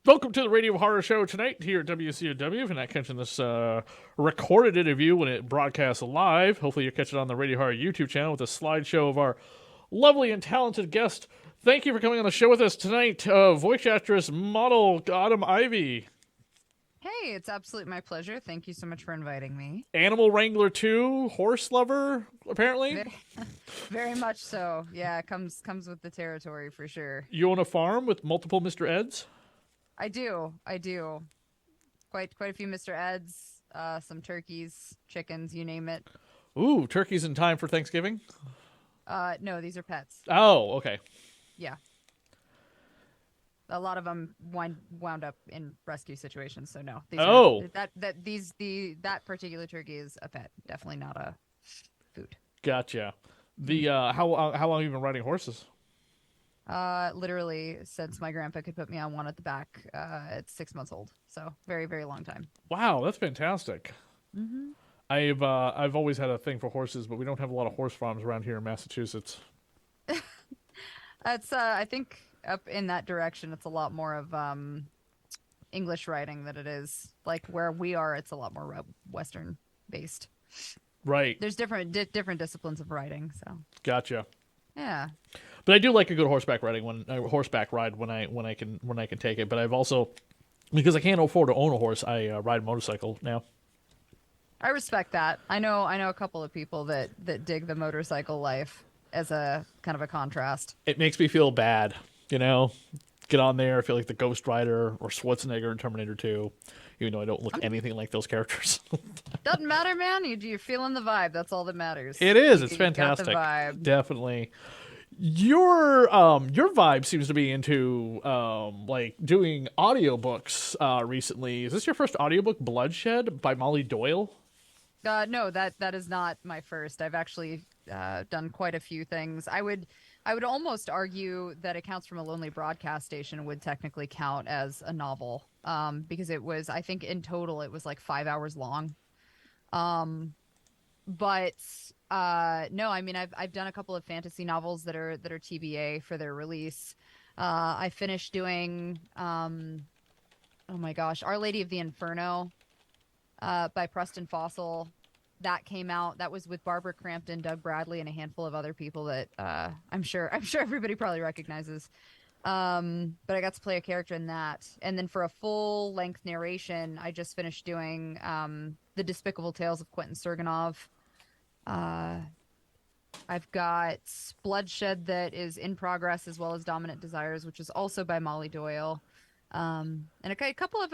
Welcome to the Radio Horror Show tonight here at WCOW. If you're not catching this recorded interview when it broadcasts live, hopefully you're catching it on the Radio Horror YouTube channel with a slideshow of our lovely and talented guest. Thank you for coming on the show with us tonight, voice actress, model Autumn Ivy, Hey, it's absolutely my pleasure. Thank you so much for inviting me. Animal Wrangler 2, horse lover, apparently. Very, very much so. Yeah, it comes with the territory for sure. You own a farm with multiple Mr. Eds? I do. Quite a few Mr. Eds, some turkeys, chickens, you name it. Ooh, turkeys in time for Thanksgiving? No, these are pets. Oh, okay. Yeah, a lot of them wound up in rescue situations. So no, these Oh, are that particular turkey is a pet, definitely not a food. gotcha. How long have you been riding horses? Literally since my grandpa could put me on one at the back at 6 months old. So very, very long time. Wow, that's fantastic. Hmm. I've always had a thing for horses, but we don't have a lot of horse farms around here in Massachusetts. It's I think up in that direction, it's a lot more of English writing than it is like where we are. It's a lot more Western based. Right, There's different disciplines of writing. So gotcha. yeah. But I do like a good horseback riding horseback ride when I can take it. But I've also, because I can't afford to own a horse, I ride a motorcycle now. I respect that. I know a couple of people that dig the motorcycle life as a kind of a contrast. It makes me feel bad, you know. Get on there, I feel like the Ghost Rider or Schwarzenegger in Terminator 2, even though I don't look anything like those characters. Doesn't matter, man. You're feeling the vibe. That's all that matters. It is. You, It's you got the fantastic. vibe. Definitely. Your vibe seems to be into like doing audiobooks recently. Is this your first audiobook, Bloodshed by Molly Doyle? No, that is not my first. I've actually done quite a few things. I would almost argue that Accounts from a Lonely Broadcast Station would technically count as a novel, because it was, I think in total it was like 5 hours long. Um, but no, I mean I've done a couple of fantasy novels that are TBA for their release. I finished doing oh my gosh, Our Lady of the Inferno by Preston Fossil. That came out. That was with Barbara Crampton, Doug Bradley, and a handful of other people that I'm sure everybody probably recognizes. But I got to play a character in that. And then for a full length narration, I just finished doing The Despicable Tales of Quentin Sturgeonov. Uh, I've got Bloodshed that is in progress, as well as Dominant Desires, which is also by Molly Doyle. And a couple of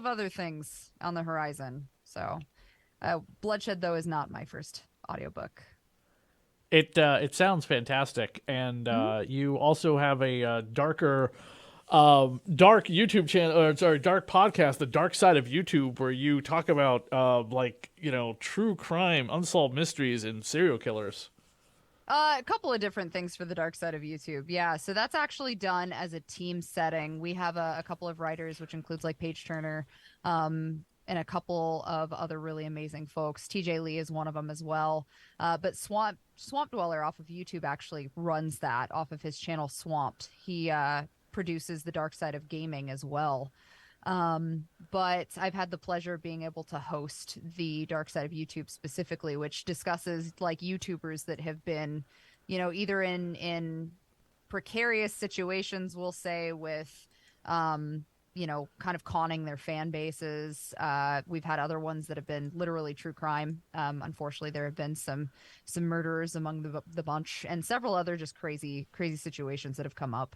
other things on the horizon. So, Bloodshed though is not my first audiobook. It sounds fantastic, and Mhm. you also have a dark YouTube channel, or sorry, dark podcast, The Dark Side of YouTube, where you talk about like true crime, unsolved mysteries, and serial killers. A couple of different things for the dark side of YouTube. Yeah, so that's actually done as a team setting. We have a couple of writers, which includes like Paige Turner, and a couple of other really amazing folks. TJ Lee is one of them as well. But Swamp Dweller off of YouTube actually runs that off of his channel Swamped. He produces the dark side of gaming as well. But I've had the pleasure of being able to host the dark side of YouTube specifically, which discusses like YouTubers that have been, either in precarious situations, we'll say, with kind of conning their fan bases. We've had other ones that have been literally true crime. Unfortunately, there have been some murderers among the bunch, and several other just crazy situations that have come up.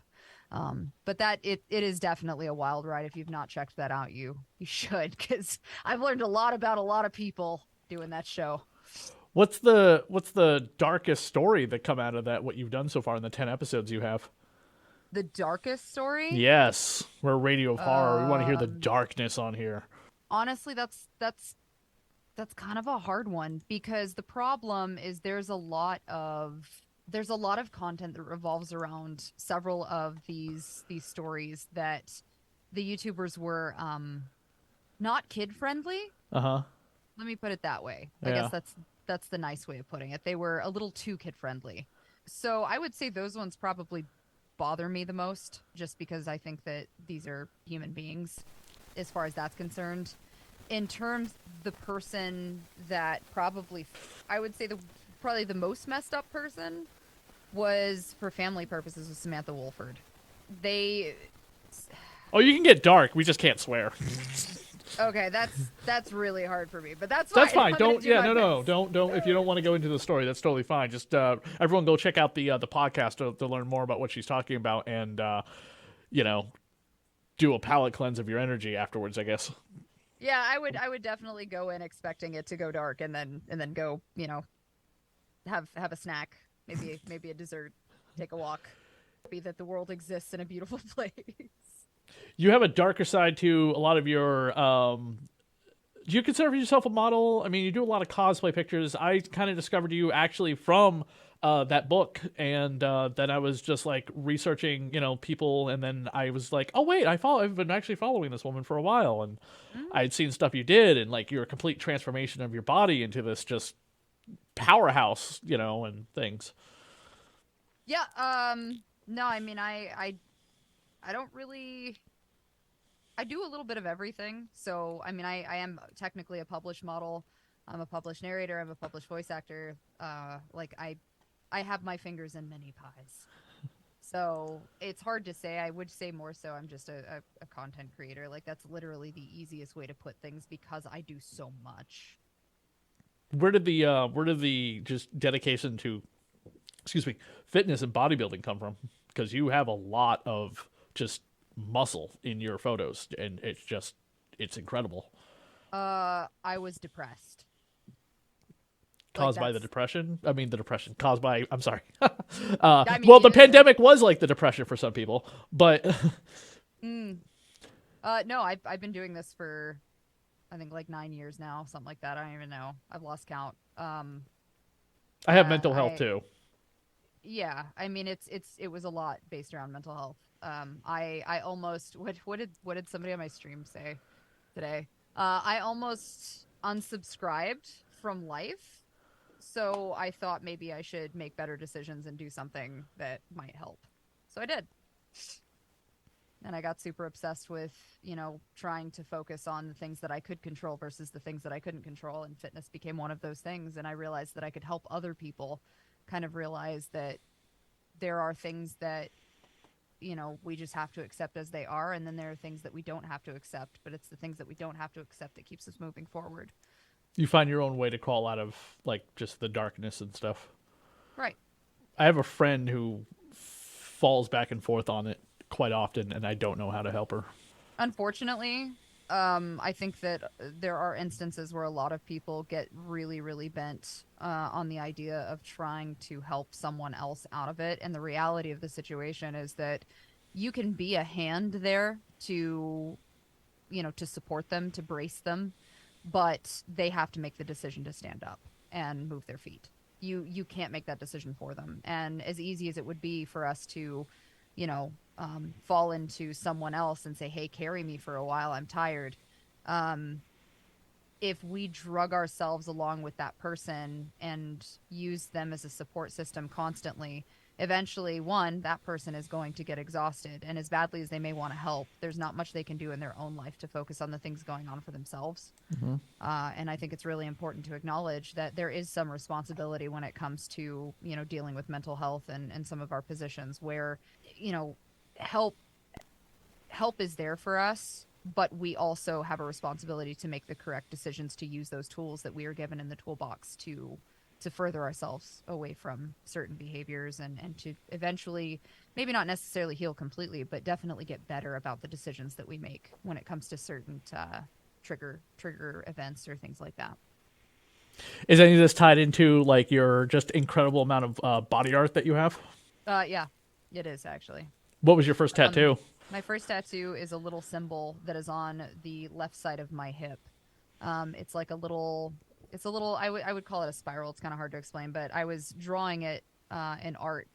But that it is definitely a wild ride. If you've not checked that out, you should, because I've learned a lot about a lot of people doing that show. What's the darkest story that come out of that? What you've done so far in the 10 episodes you have? The darkest story? Yes, we're a radio of horror. We want to hear the Um, darkness on here. Honestly, that's kind of a hard one, because the problem is there's a lot of content that revolves around several of these stories that the YouTubers were not kid friendly. Uh huh. Let me put it that way. I guess Yeah. that's the nice way of putting it. They were a little too kid friendly. So I would say those ones probably bother me the most, just because I think that these are human beings as far as that's concerned. In terms the person that I would say probably the most messed up person was, for family purposes, was Samantha Wolford. They Oh, you can get dark. We just can't swear. Okay, that's really hard for me, but that's fine. That's fine. I'm gonna Don't. do Yeah. my No. best. Don't. If you don't want to go into the story, that's totally fine. Just everyone go check out the podcast to learn more about what she's talking about, and you know, do a palate cleanse of your energy afterwards, I guess. Yeah, I would definitely go in expecting it to go dark, and then go, have a snack, maybe a dessert, take a walk, be that the world exists in a beautiful place. You have a darker side to a lot of your. Do you consider yourself a model? I mean, you do a lot of cosplay pictures. I kind of discovered you actually from that book, and then I was just like researching, people, and then I was like, oh wait, I've been actually following this woman for a while, and Mm. I'd seen stuff you did, and like your complete transformation of your body into this just powerhouse, and things. Yeah, no, I mean, I don't really. I do a little bit of everything. So, I mean, I am technically a published model. I'm a published narrator. I'm a published voice actor. Like I have my fingers in many pies. So it's hard to say. I would say more so I'm just a content creator. Like that's literally the easiest way to put things because I do so much. Where did the just dedication to, excuse me, fitness and bodybuilding come from? Because you have a lot of just muscle in your photos, and it's incredible. I was depressed. Like Caused by the depression. I mean, the depression caused by. I'm sorry. I mean, Well, the either way. pandemic was like the depression for some people, but No, I've been doing this for I think like 9 years now, something like that. I don't even know. I've lost count. I have mental health I too. Yeah, I mean it was a lot based around mental health. I almost what did somebody on my stream say today? I almost unsubscribed from life, so I thought maybe I should make better decisions and do something that might help. So I did. And I got super obsessed with, trying to focus on the things that I could control versus the things that I couldn't control. And fitness became one of those things. And I realized that I could help other people kind of realize that there are things that, we just have to accept as they are. And then there are things that we don't have to accept. But it's the things that we don't have to accept that keeps us moving forward. You find your own way to crawl out of like just the darkness and stuff. Right. I have a friend who falls back and forth on it quite often, and I don't know how to help her. Unfortunately, I think that there are instances where a lot of people get really, really bent on the idea of trying to help someone else out of it. And the reality of the situation is that you can be a hand there to, to support them, to brace them, but they have to make the decision to stand up and move their feet. You can't make that decision for them. And as easy as it would be for us to, fall into someone else and say, hey, carry me for a while, I'm tired. If we drug ourselves along with that person and use them as a support system constantly, eventually, one, that person is going to get exhausted. And as badly as they may want to help, there's not much they can do in their own life to focus on the things going on for themselves. Mm-hmm. And I think it's really important to acknowledge that there is some responsibility when it comes to, dealing with mental health and some of our positions where, help is there for us, but we also have a responsibility to make the correct decisions to use those tools that we are given in the toolbox to further ourselves away from certain behaviors and to eventually maybe not necessarily heal completely, but definitely get better about the decisions that we make when it comes to certain trigger events or things like that. Is any of this tied into like your just incredible amount of body art that you have? Yeah, it is actually. What was your first tattoo? My first tattoo is a little symbol that is on the left side of my hip. It's like a little. I would call it a spiral. It's kind of hard to explain, but I was drawing it in art,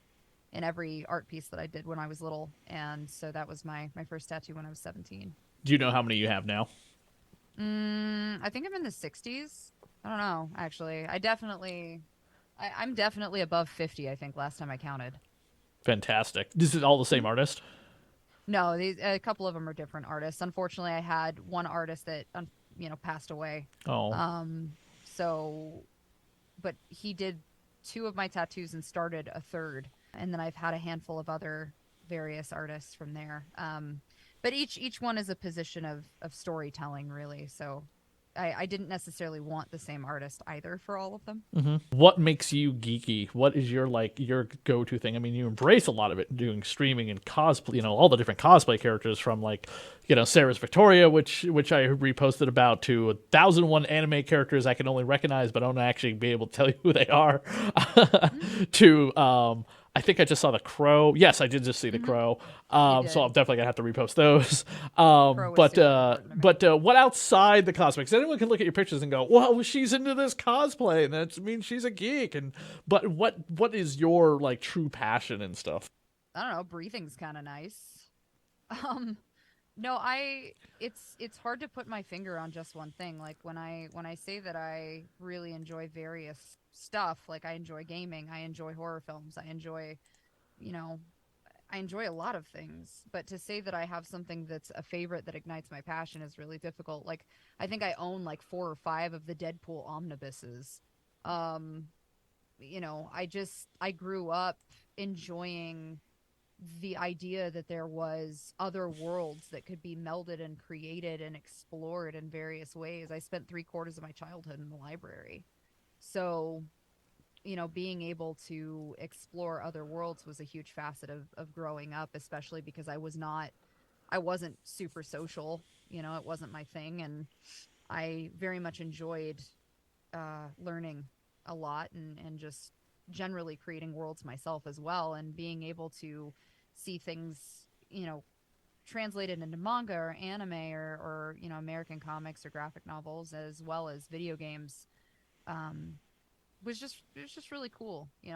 in every art piece that I did when I was little, and so that was my first tattoo when I was 17. Do you know how many you have now? I think I'm in the 60s. I don't know, actually. I'm definitely above 50, I think, last time I counted. Fantastic. This is all the same artist? No, a couple of them are different artists. Unfortunately, I had one artist that passed away. Oh. So, but he did two of my tattoos and started a third, and then I've had a handful of other various artists from there. But each one is a position of storytelling, really. So I didn't necessarily want the same artist either for all of them. Mm-hmm. What makes you geeky? What is your go-to thing? I mean, you embrace a lot of it, doing streaming and cosplay. All the different cosplay characters from Sarah's Victoria, which I reposted about, to 1,001 anime characters I can only recognize but don't actually be able to tell you who they are. To I think I just saw the Crow. Yes, I did just see the Crow. So I'm definitely gonna have to repost those. But what outside the cosplay? Because anyone can look at your pictures and go, "Well, she's into this cosplay, and that means she's a geek." But what is your true passion and stuff? I don't know. Breathing's kind of nice. No, it's hard to put my finger on just one thing. Like when I say that I really enjoy various stuff, like I enjoy gaming, I enjoy horror films, I enjoy a lot of things. But to say that I have something that's a favorite that ignites my passion is really difficult. Like I think I own 4 or 5 of the Deadpool omnibuses. I grew up enjoying the idea that there was other worlds that could be melded and created and explored in various ways. I spent 3/4 of my childhood in the library. So, being able to explore other worlds was a huge facet of growing up, especially because I wasn't super social, it wasn't my thing. And I very much enjoyed learning a lot and just generally creating worlds myself as well, and being able to see things translated into manga or anime or American comics or graphic novels, as well as video games, it was just really cool. We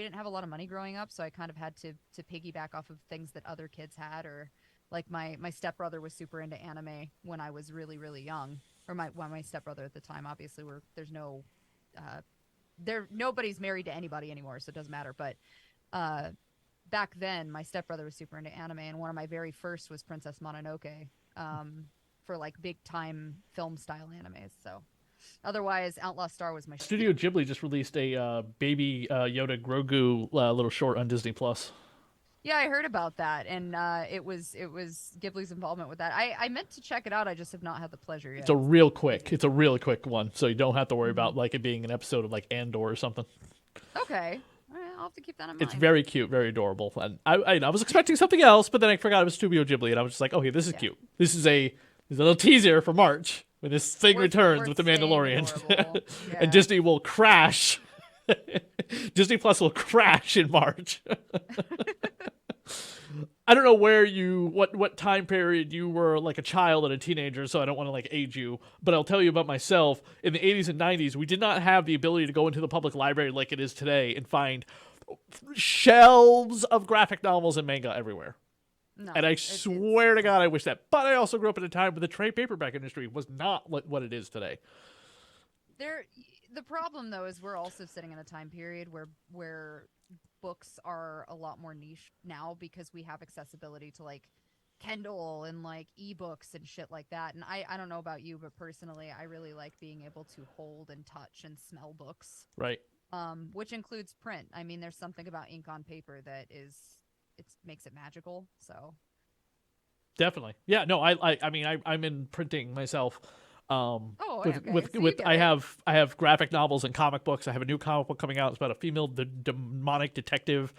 didn't have a lot of money growing up, so I kind of had to piggyback off of things that other kids had. Or like my stepbrother was super into anime when I was really, really young, or my stepbrother at the time. Obviously nobody's married to anybody anymore, so it doesn't matter. But back then, my stepbrother was super into anime, and one of my very first was Princess Mononoke, for big time film style animes. So otherwise, Outlaw Star was my Studio Ghibli just released a baby Yoda Grogu little short on Disney Plus. Yeah, I heard about that, and it was Ghibli's involvement with that. I meant to check it out. I just have not had the pleasure yet. It's a really quick one, so you don't have to worry about it being an episode of Andor or something. Okay. All right, I'll have to keep that in mind. It's very cute, very adorable. And I was expecting something else, but then I forgot it was Studio Ghibli, and I was just like, okay, this is cute. This is a little teaser for March when this thing returns with The Mandalorian. Yeah. And Disney will crash. Disney Plus will crash in March. I don't know what time period you were a child and a teenager, so I don't want to age you, but I'll tell you about myself. In the 80s and 90s, we did not have the ability to go into the public library like it is today and find shelves of graphic novels and manga everywhere. No, and I swear to God, I wish that. But I also grew up at a time where the trade paperback industry was not what it is today. The problem, though, is we're also sitting in a time period where books are a lot more niche now, because we have accessibility to Kindle and ebooks and shit like that. And I don't know about you, but personally, I really like being able to hold and touch and smell books. Right. Which includes print. I mean, there's something about ink on paper that makes it magical. So. Definitely. Yeah. No. I mean, I'm in printing myself. Okay. I have graphic novels and comic books. I have a new comic book coming out. It's about a female demonic detective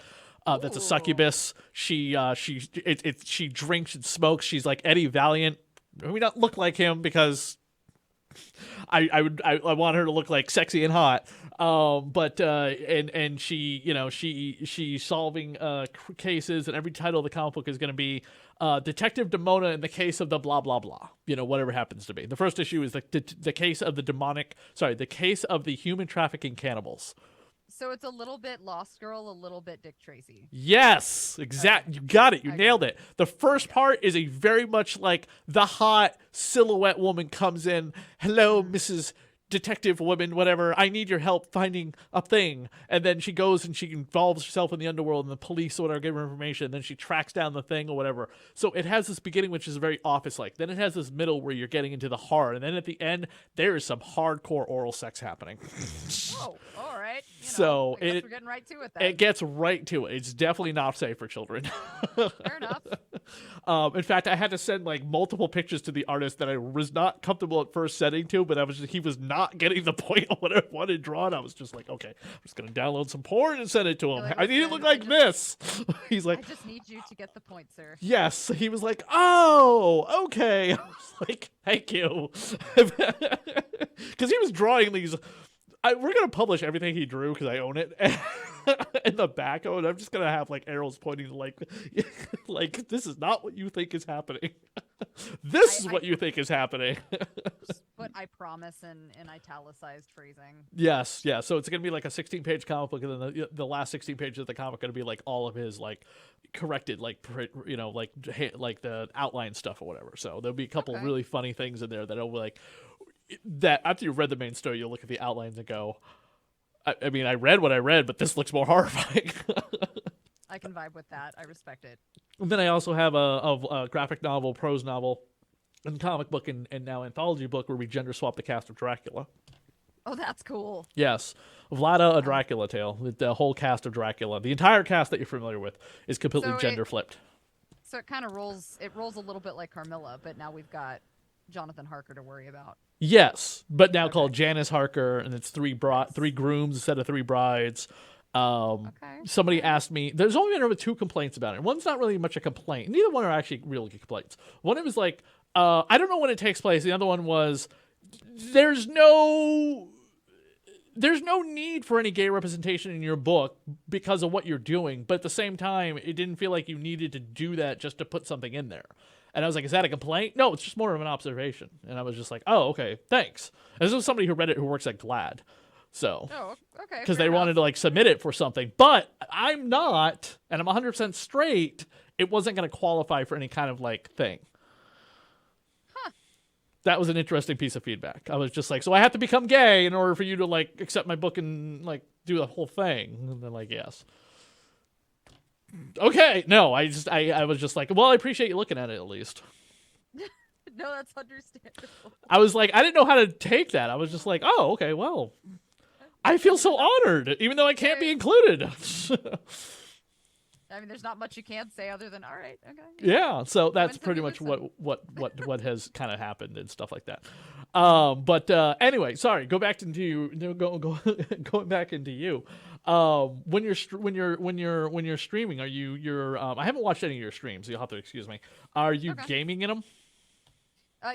that's a succubus. She drinks and smokes. She's like Eddie Valiant. I mean, not look like him, because I want her to look sexy and hot. But she's solving cases, and every title of the comic book is going to be Detective Demona in the case of the blah blah blah. Whatever happens to be. The first issue is the case of the case of the human trafficking cannibals. So it's a little bit Lost Girl, a little bit Dick Tracy. Yes, exactly. You got it. You nailed it. The first part is a very much the hot silhouette woman comes in. Hello, Mrs. detective woman, whatever, I need your help finding a thing. And then she goes and she involves herself in the underworld, and the police or whatever give her information, and then she tracks down the thing or whatever. So it has this beginning which is very Office-like. Then it has this middle where you're getting into the horror, and then at the end there is some hardcore oral sex happening. Oh, all right. So I guess we're getting right to it then. It gets right to it. It's definitely not safe for children. Fair enough. In fact, I had to send like multiple pictures to the artist that I was not comfortable at first sending to, but he was not getting the point of what I wanted drawn. I was just like, okay, I'm just gonna download some porn and send it to him. Like, I need it to look like this. He's like, I just need you to get the point, sir. yes. He was like, oh, okay. I was like, thank you, because he was drawing these. We're gonna publish everything he drew because I own it. In the back of it, I'm just gonna have like arrows pointing to like this is not what you think is happening. This is what you think is happening. But I promise in italicized phrasing. Yes, yeah. So it's gonna be like a 16-page comic book, and then the last 16 pages of the comic are gonna be like all of his like corrected, like like the outline stuff or whatever. So there'll be a couple really funny things in there that'll be like. That after you've read the main story, you'll look at the outlines and go, I mean, I read what I read, but this looks more horrifying. I can vibe with that. I respect it. And then I also have a graphic novel, prose novel, and comic book, and now anthology book where we gender swap the cast of Dracula. Oh, that's cool. Yes. Vlada, a Dracula tale. The whole cast of Dracula. The entire cast that you're familiar with is completely gender flipped. So it kind of rolls a little bit like Carmilla, but now we've got Jonathan Harker to worry about. Yes, but now called Janice Harker, and it's three grooms instead of 3 brides. Somebody asked me, there's only been 2 complaints about it. One's not really much a complaint. Neither one are actually real complaints. One, it was like, I don't know when it takes place. The other one was, there's no need for any gay representation in your book because of what you're doing. But at the same time, it didn't feel like you needed to do that just to put something in there. And I was like, is that a complaint? No, it's just more of an observation. And I was just like, oh, okay, thanks. And this was somebody who read it who works at GLAAD. So, okay. Because they wanted to like submit it for something. But I'm not, and I'm 100% straight, it wasn't going to qualify for any kind of like thing. Huh. That was an interesting piece of feedback. I was just like, so I have to become gay in order for you to like accept my book and like do the whole thing. And they're like, yes. Okay, no, I was just like, well, I appreciate you looking at it at least. No, that's understandable. I was like, I didn't know how to take that. I was just like, oh, okay, well, I feel so honored, even though I can't be included. I mean, there's not much you can say other than, all right, okay. Yeah, so that's pretty much what has kind of happened and stuff like that. But anyway, sorry. Going back into you. When you're streaming, are you're I haven't watched any of your streams, so you'll have to excuse me. Are you gaming in them?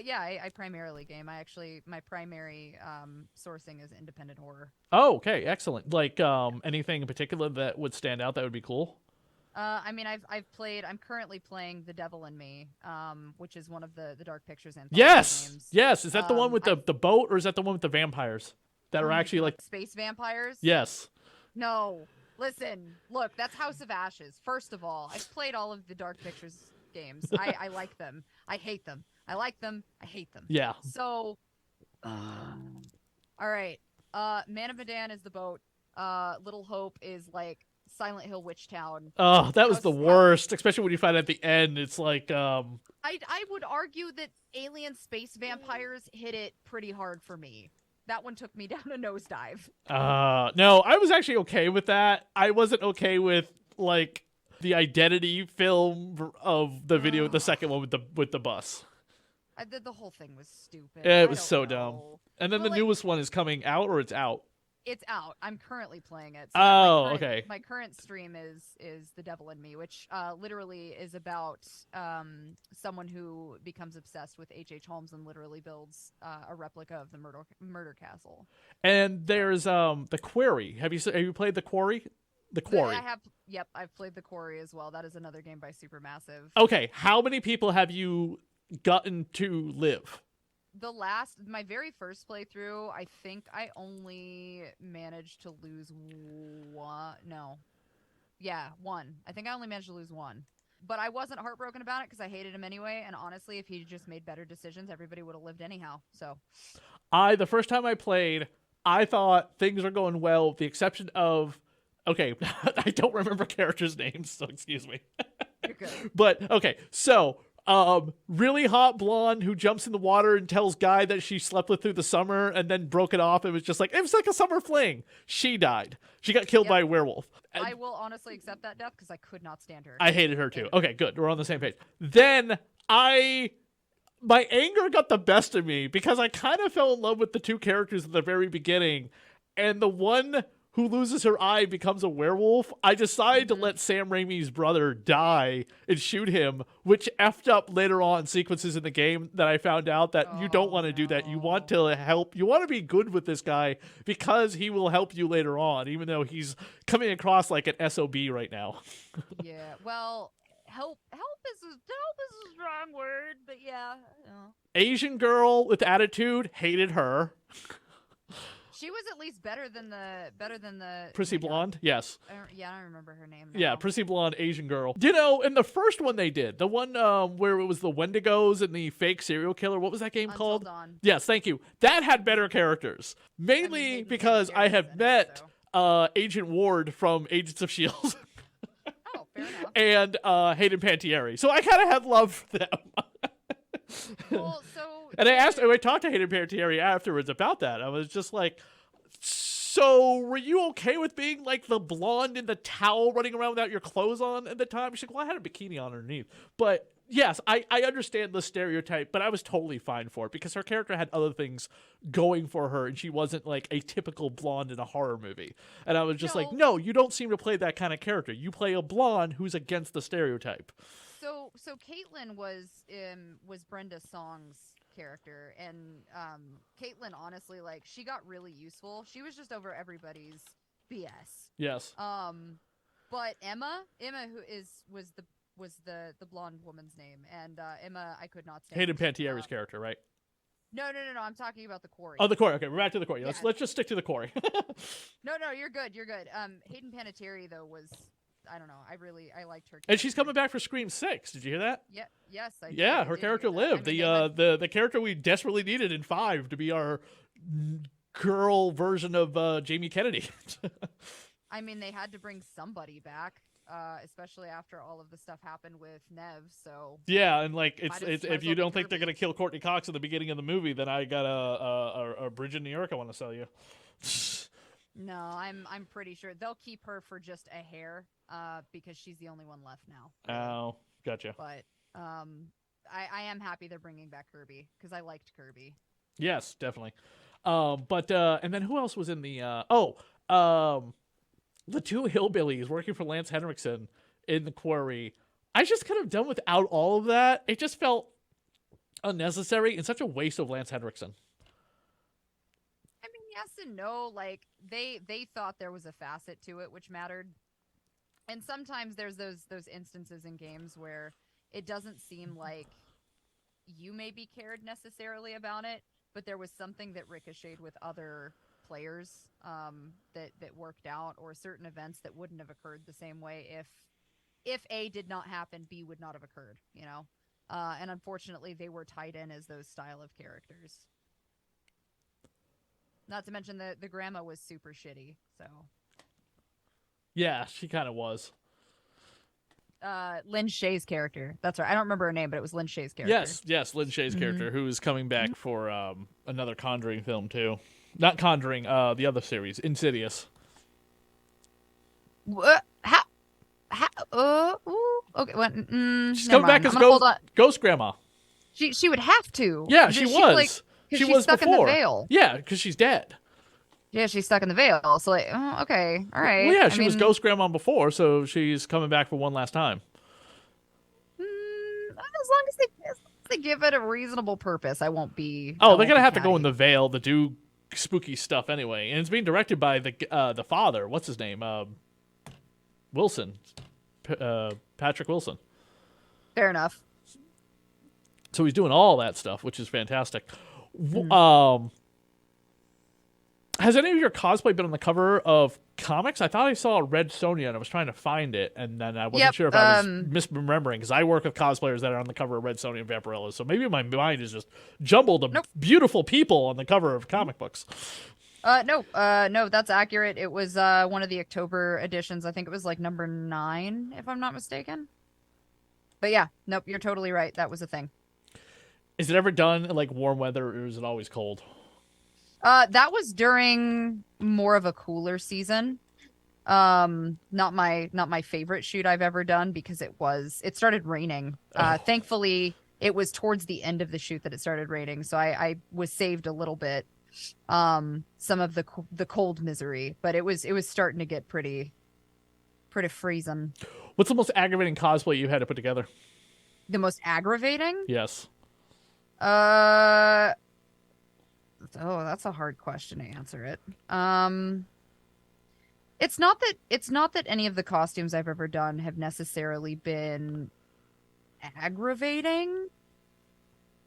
Yeah, I primarily game. My primary sourcing is independent horror. Oh, okay, excellent. Like anything in particular that would stand out that would be cool? I mean, I'm currently playing The Devil in Me, which is one of the Dark Pictures anthology games. Yes. Is that the one with the boat, or is that the one with the vampires that are actually like space vampires? Yes. No. Listen, look, that's House of Ashes. First of all, I've played all of the Dark Pictures games. I like them. I hate them. I like them. I hate them. Yeah. So, all right. Man of Medan is the boat. Little Hope is like Silent Hill Witch Town. Oh, that was the worst, especially when you find at the end. It's like I would argue that alien space vampires hit it pretty hard for me. That one took me down a nosedive. No, I was actually okay with that. I wasn't okay with like the Identity film of the video, the second one with the bus. The whole thing was stupid. It was so dumb. And then the newest one is coming out, or it's out? It's out. I'm currently playing it. So okay. My current stream is The Devil in Me, which literally is about someone who becomes obsessed with H.H. Holmes and literally builds a replica of the murder castle. And there's The Quarry. Have you played The Quarry? The Quarry. Yep, I've played The Quarry as well. That is another game by Supermassive. Okay, how many people have you gotten to live? My very first playthrough, I think I only managed to lose one. No. Yeah, one. I think I only managed to lose one. But I wasn't heartbroken about it because I hated him anyway. And honestly, if he just made better decisions, everybody would have lived anyhow. So The first time I played, I thought things are going well, with the exception of, okay, I don't remember characters' names, so excuse me. you're good. But okay, so really hot blonde who jumps in the water and tells Guy that she slept with through the summer and then broke it off. It was just like, it was like a summer fling. She died. She got killed by a werewolf. I will honestly accept that death because I could not stand her. I hated her too. Okay, good. We're on the same page. Then my anger got the best of me because I kind of fell in love with the two characters at the very beginning, and the one who loses her eye becomes a werewolf. I decided to let Sam Raimi's brother die and shoot him, which effed up later on sequences in the game that I found out that you don't want to do that. You want to help. You want to be good with this guy because he will help you later on, even though he's coming across like an SOB right now. Yeah, well, help is a strong word, but yeah. Asian girl with attitude, hated her. She was at least better than the Prissy blonde, yes. I don't remember her name now. Yeah, prissy blonde Asian girl. You know, in the first one they did, the one where it was the Wendigos and the fake serial killer, what was that game called? Dawn. Yes, thank you. That had better characters. Mainly because I have met Agent Ward from Agents of S.H.I.E.L.D. Oh, fair enough. And Hayden Panettiere. So I kind of have love for them. Well, I talked to Hayden Panettiere afterwards about that. I was just like, so were you okay with being like the blonde in the towel running around without your clothes on at the time? She's like, well, I had a bikini on underneath. But yes, I understand the stereotype, but I was totally fine for it because her character had other things going for her and she wasn't like a typical blonde in a horror movie. And I was just like, no, you don't seem to play that kind of character. You play a blonde who's against the stereotype. So Caitlin was Brenda Song's character, and Caitlin, honestly, like, she got really useful. She was just over everybody's BS. Yes. But Emma was the blonde woman's name, and Emma I could not stand. Hayden Panettiere character, right? No. I'm talking about the quarry. Oh, the quarry. Okay, we're back to the quarry. Yeah. Let's just stick to the quarry. No, you're good. Hayden Panettiere though was, I don't know. I liked her character. And she's coming back for Scream 6. Did you hear that? Yeah. Yes. Yeah, her character lived. The character we desperately needed in 5 to be our girl version of Jamie Kennedy. I mean, they had to bring somebody back, especially after all of the stuff happened with Nev. So yeah, and like it's if you don't think Kirby. they're gonna kill Courtney Cox at the beginning of the movie, then I got a Bridge in New York I want to sell you. No, I'm pretty sure they'll keep her for just a hair, because she's the only one left now. Oh, gotcha. But I am happy they're bringing back Kirby because I liked Kirby. Yes, definitely. But and then who else was in the the two hillbillies working for Lance Henriksen in the quarry? I just could have done without all of that. It just felt unnecessary and such a waste of Lance Henriksen. I mean, yes and no. Like they thought there was a facet to it which mattered, and sometimes there's those instances in games where it doesn't seem like you maybe cared necessarily about it, but there was something that ricocheted with other players that worked out, or certain events that wouldn't have occurred the same way if A did not happen, B would not have occurred, you know? And unfortunately, they were tied in as those style of characters. Not to mention the grandma was super shitty, so. Yeah, she kind of was. Lynn Shay's character. That's right. I don't remember her name, but it was Lynn Shay's character. Yes, Lynn Shay's character, who is coming back for another Conjuring film too. Not Conjuring, the other series, Insidious. What? How? Okay. Well, She's coming back as Ghost Grandma. She would have to. Yeah, she was. She was stuck before. in the veil. Yeah, because she's dead. Yeah, she's stuck in the veil. So, like, okay, all right. Well, yeah, she was Ghost Grandma before, so she's coming back for one last time. As long as they give it a reasonable purpose, I won't be. Oh, they're gonna have to go in the veil to do spooky stuff anyway, and it's being directed by the father. What's his name? Wilson. Patrick Wilson. Fair enough. So he's doing all that stuff, which is fantastic. Has any of your cosplay been on the cover of comics? I thought I saw Red Sonja and I was trying to find it, and then I wasn't Yep. sure if I was misremembering because I work with cosplayers that are on the cover of Red Sonja and Vampirella, so maybe my mind is just jumbled of Nope. beautiful people on the cover of comic books. No, that's accurate. It was one of the October editions. I think it was like number 9, if I'm not mistaken. But yeah, nope, you're totally right. That was a thing. Is it ever done in like warm weather, or is it always cold? That was during more of a cooler season. Not my favorite shoot I've ever done because it started raining. Thankfully it was towards the end of the shoot that it started raining, so I was saved a little bit. Some of the cold misery, but it was starting to get pretty freezing. What's the most aggravating cosplay you had to put together? The most aggravating? Yes. Oh, that's a hard question to answer it. It's not that any of the costumes I've ever done have necessarily been aggravating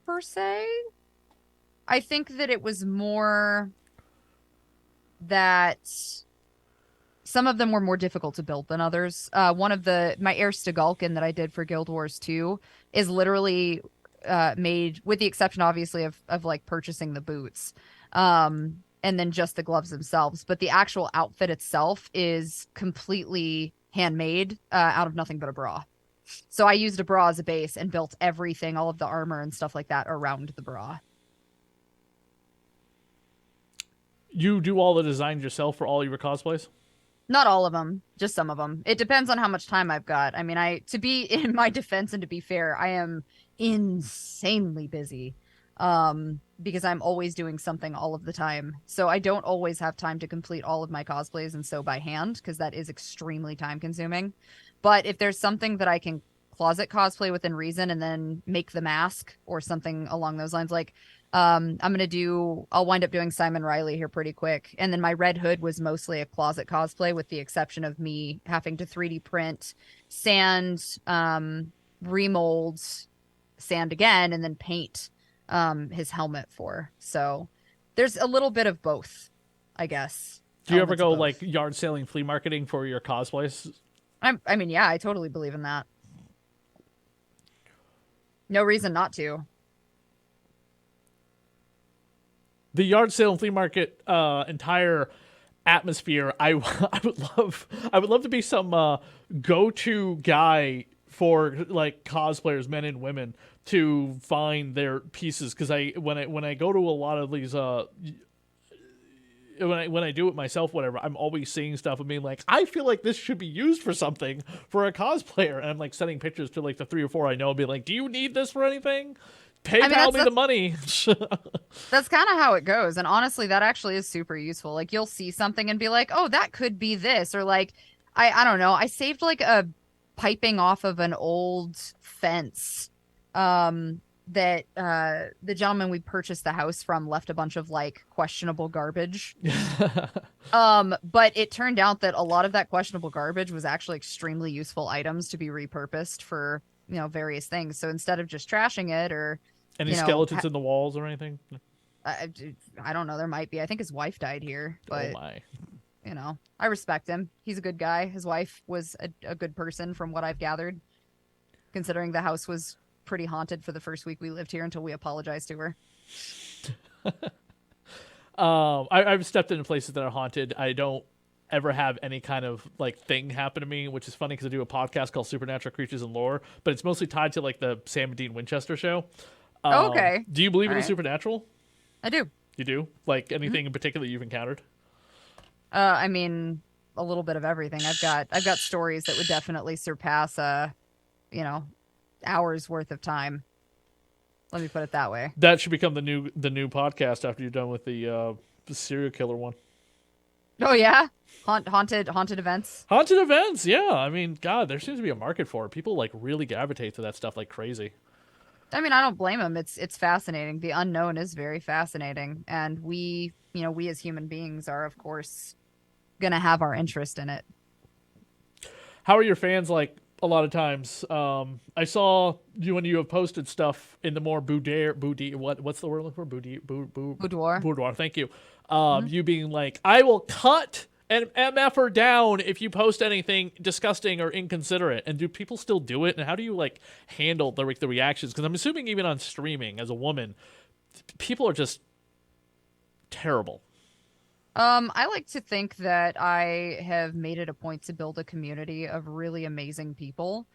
per se. I think that it was more that some of them were more difficult to build than others. One of my Air Stegulkin that I did for Guild Wars 2 is literally made, with the exception obviously of like purchasing the boots, and then just the gloves themselves. But the actual outfit itself is completely handmade out of nothing but a bra. So I used a bra as a base and built everything, all of the armor and stuff like that around the bra. You do all the designs yourself for all your cosplays? Not all of them, just some of them. It depends on how much time I've got. I mean, to be in my defense and to be fair, I am insanely busy because I'm always doing something all of the time. So I don't always have time to complete all of my cosplays and sew by hand because that is extremely time consuming. But if there's something that I can closet cosplay within reason and then make the mask or something along those lines, like I'll wind up doing Simon Riley here pretty quick. And then my Red Hood was mostly a closet cosplay with the exception of me having to 3D print, sand, remold, sand again, and then paint his helmet for. So there's a little bit of both, I guess. Do you ever go like yard selling, flea marketing for your cosplays? I mean, yeah, I totally believe in that. No reason not to. The yard sale and flea market entire atmosphere, I would love to be some go-to guy for like cosplayers, men and women, to find their pieces, because when I go to a lot of these when I do it myself, whatever, I'm always seeing stuff and being like, I feel like this should be used for something for a cosplayer, and I'm like sending pictures to like the 3 or 4 I know and be like, do you need this for anything? PayPal me the money. That's kind of how it goes. And honestly, that actually is super useful. Like, you'll see something and be like, oh, that could be this. Or like, I don't know. I saved like a piping off of an old fence that the gentleman we purchased the house from left a bunch of like questionable garbage. But it turned out that a lot of that questionable garbage was actually extremely useful items to be repurposed for, various things. So instead of just trashing it or any skeletons in the walls or anything? I don't know. There might be. I think his wife died here, but oh my. I respect him. He's a good guy. His wife was a good person from what I've gathered, considering the house was pretty haunted for the first week we lived here until we apologized to her. I've stepped into places that are haunted. I don't ever have any kind of like thing happen to me, which is funny because I do a podcast called Supernatural Creatures and Lore, but it's mostly tied to like the Sam and Dean Winchester show. Okay. Do you believe in the supernatural? I do. You do? Like anything in particular you've encountered? I mean, a little bit of everything. I've got stories that would definitely surpass hours worth of time. Let me put it that way. That should become the new podcast after you're done with the serial killer one. Oh yeah, haunted events. Haunted events, yeah. I mean, God, there seems to be a market for it. People like really gravitate to that stuff like crazy. I mean, I don't blame them. It's fascinating. The unknown is very fascinating, and we as human beings are, of course, gonna have our interest in it. How are your fans like a lot of times. I saw you when you have posted stuff in the more boudoir, what's the word I'm looking for? Boudoir. Boudoir. Thank you. Mhm. You being like, I will cut an MFer down if you post anything disgusting or inconsiderate. And do people still do it? And how do you like handle the reactions? Because I'm assuming even on streaming as a woman, people are just terrible. I like to think that I have made it a point to build a community of really amazing people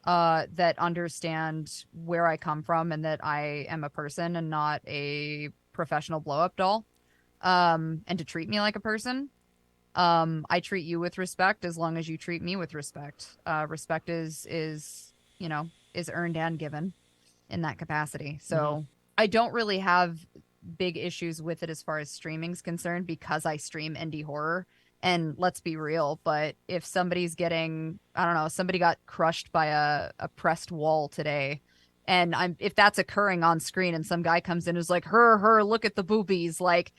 that understand where I come from and that I am a person and not a professional blow up doll. And to treat me like a person. I treat you with respect as long as you treat me with respect. Respect is is earned and given in that capacity. So I don't really have big issues with it as far as streaming's concerned because I stream indie horror. And let's be real, but if somebody's getting, I don't know, somebody got crushed by a pressed wall today, and if that's occurring on screen and some guy comes in and is like, her, look at the boobies, like,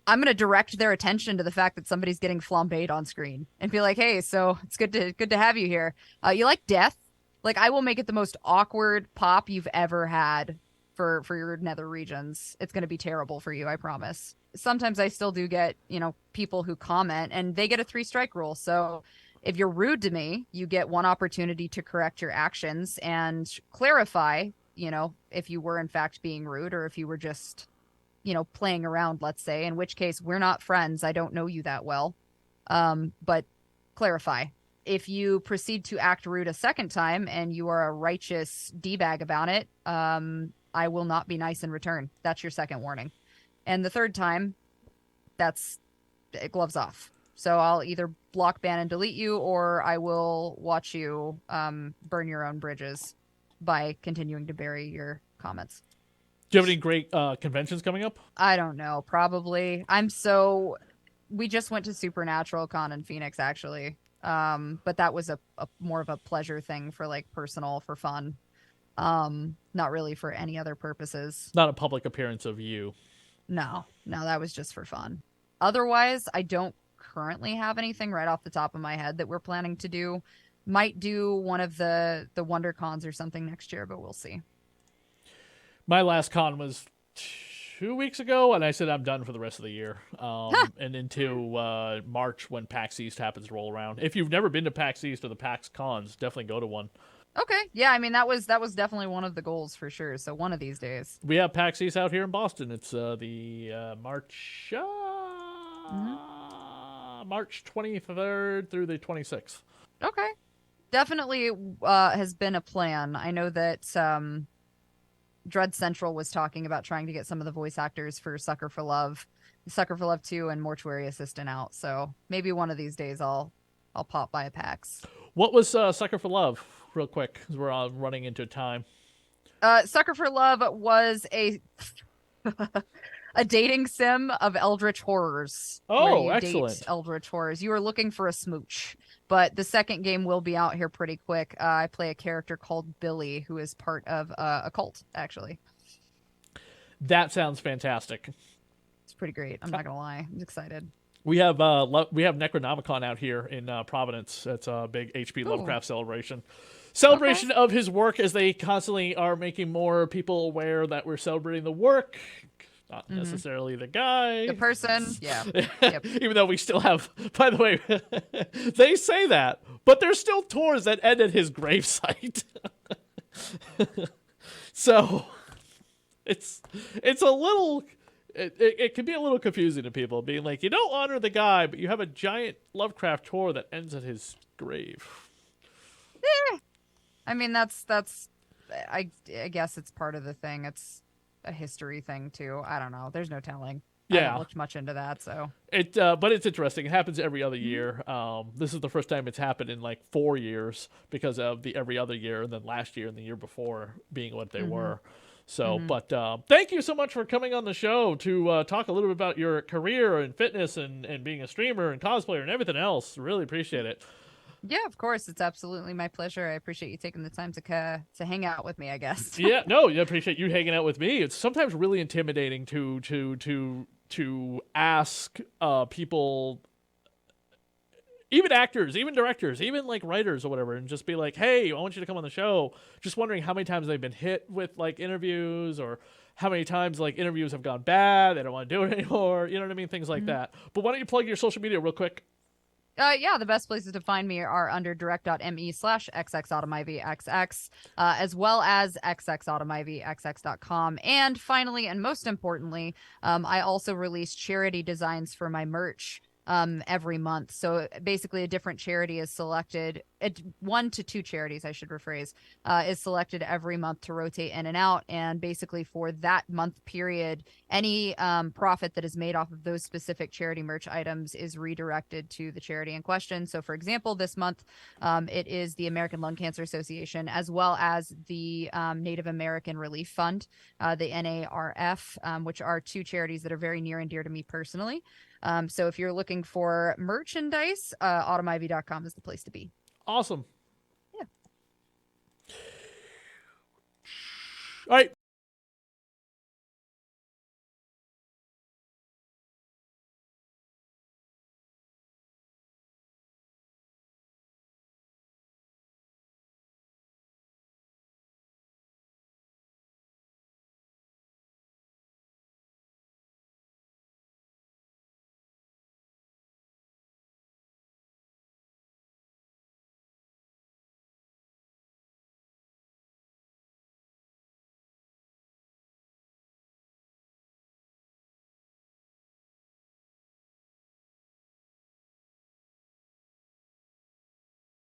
I'm going to direct their attention to the fact that somebody's getting flambéed on screen and be like, hey, so it's good to have you here. You like death? Like, I will make it the most awkward pop you've ever had for your nether regions. It's going to be terrible for you, I promise. Sometimes I still do get, people who comment and they get a 3-strike rule. So if you're rude to me, you get one opportunity to correct your actions and clarify, if you were in fact being rude or if you were just, playing around, let's say, in which case we're not friends. I don't know you that well. But clarify. If you proceed to act rude a second time and you are a righteous D-bag about it, I will not be nice in return. That's your second warning. And the third time, that's gloves off. So I'll either block, ban, and delete you, or I will watch you burn your own bridges by continuing to bury your comments. Do you have any great conventions coming up? I don't know. Probably. We just went to Supernatural Con in Phoenix, actually. But that was a more of a pleasure thing for like personal, for fun. Not really for any other purposes. Not a public appearance of you. No, that was just for fun. Otherwise, I don't currently have anything right off the top of my head that we're planning to do. Might do one of the Wonder Cons or something next year, but we'll see. My last con was 2 weeks ago, and I said I'm done for the rest of the year. And into March when PAX East happens to roll around. If you've never been to PAX East or the PAX Cons, definitely go to one. Okay. Yeah, I mean, that was definitely one of the goals for sure. So one of these days. We have PAX East out here in Boston. It's the March 23rd through the 26th. Okay. Definitely has been a plan. I know that Dread Central was talking about trying to get some of the voice actors for Sucker for Love 2 and Mortuary Assistant out. So maybe one of these days I'll pop by a PAX. What was Sucker for Love, real quick, because we're all running into time? Sucker for Love was a dating sim of eldritch horrors. Oh, excellent. Eldritch horrors. You are looking for a smooch. But the second game will be out here pretty quick. I play a character called Billy, who is part of a cult, actually. That sounds fantastic. It's pretty great. I'm not going to lie. I'm excited. We have Necronomicon out here in Providence. It's a big H.P. Lovecraft celebration. Celebration of his work, as they constantly are making more people aware that we're celebrating the work, not necessarily the guy. The person, yeah. Yep. Even though we still have, by the way, they say that, but there's still tours that end at his gravesite. So it's a little, it can be a little confusing to people, being like, you don't honor the guy, but you have a giant Lovecraft tour that ends at his grave. Yeah. I mean, that's I guess it's part of the thing. It's a history thing too. I don't know. There's no telling. I haven't looked much into that, so but it's interesting. It happens every other year. This is the first time it's happened in like 4 years because of the every other year, and then last year and the year before being what they were. So, but thank you so much for coming on the show to talk a little bit about your career and fitness and being a streamer and cosplayer and everything else. Really appreciate it. Yeah, of course. It's absolutely my pleasure. I appreciate you taking the time to hang out with me, I guess. Yeah, no, I appreciate you hanging out with me. It's sometimes really intimidating to ask people even actors, even directors, even like writers or whatever, and just be like, hey, I want you to come on the show. Just wondering how many times they've been hit with like interviews, or how many times like interviews have gone bad, they don't want to do it anymore. You know what I mean? Things like that. But why don't you plug your social media real quick? Yeah, the best places to find me are under direct.me/xxautomivxx, as well as xxautomivxx.com. And finally, and most importantly, I also release charity designs for my merch every month. So basically, a different charity is selected. 1 to 2 charities, I should rephrase, is selected every month to rotate in and out. And basically, for that month period, any profit that is made off of those specific charity merch items is redirected to the charity in question. So, for example, this month, it is the American Lung Cancer Association, as well as the Native American Relief Fund, the NARF, which are 2 charities that are very near and dear to me personally. So if you're looking for merchandise, automivy.com is the place to be. Awesome. Yeah. All right.